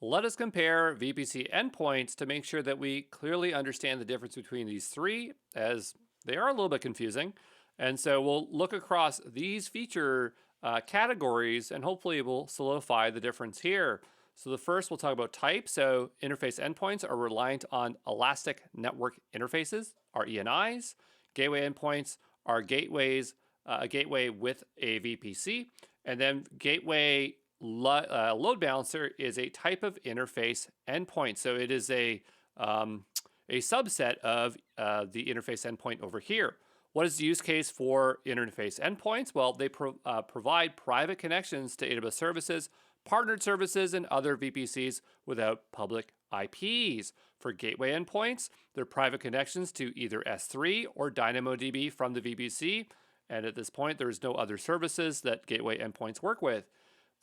let us compare VPC endpoints to make sure that we clearly understand the difference between these three, as they are a little bit confusing. And so we'll look across these feature categories and hopefully we'll solidify the difference here. So the first we'll talk about type. So interface endpoints are reliant on elastic network interfaces, or ENIs. Gateway endpoints are gateways, a gateway with a VPC. And then gateway load balancer is a type of interface endpoint. So it is a subset of the interface endpoint over here. What is the use case for interface endpoints? Well, they provide private connections to AWS services, partnered services, and other VPCs without public IPs. For gateway endpoints, they're private connections to either S3 or DynamoDB from the VPC. And at this point, there's no other services that gateway endpoints work with.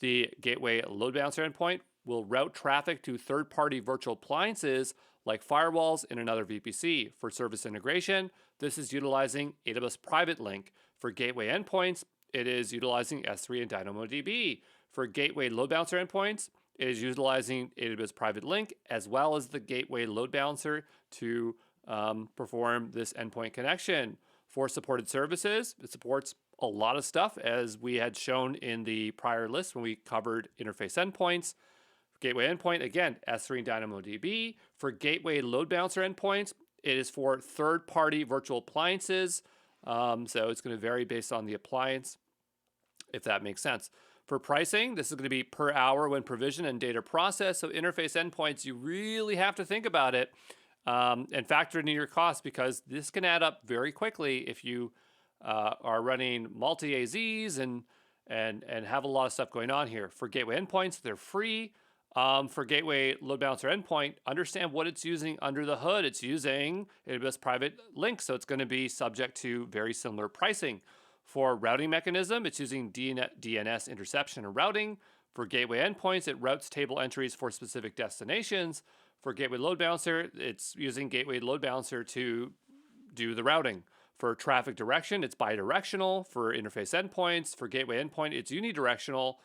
The gateway load balancer endpoint will route traffic to third-party virtual appliances like firewalls in another VPC. For service integration, this is utilizing AWS Private Link. For gateway endpoints, it is utilizing S3 and DynamoDB. For gateway load balancer endpoints, it is utilizing AWS Private Link as well as the gateway load balancer to perform this endpoint connection. For supported services, it supports a lot of stuff as we had shown in the prior list when we covered interface endpoints. Gateway endpoint, again, S3 and DynamoDB. For gateway load balancer endpoints, it is for third-party virtual appliances. So it's going to vary based on the appliance, if that makes sense. For pricing, this is going to be per hour when provisioned and data processed. So interface endpoints, you really have to think about it and factor it into your costs because this can add up very quickly if you are running multi-AZs and have a lot of stuff going on here. For gateway endpoints, they're free. For gateway load balancer endpoint, understand what it's using under the hood. It's using AWS Private Link, so it's going to be subject to very similar pricing. For routing mechanism, it's using DNS interception and routing. For gateway endpoints, it routes table entries for specific destinations. For gateway load balancer, it's using gateway load balancer to do the routing. For traffic direction, it's bidirectional. For interface endpoints, for gateway endpoint, it's unidirectional.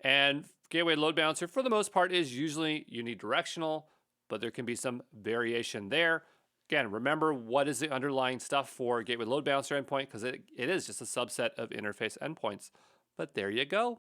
And gateway load balancer, for the most part, is usually unidirectional, but there can be some variation there. Again, remember what is the underlying stuff for gateway load balancer endpoint because it is just a subset of interface endpoints. But there you go.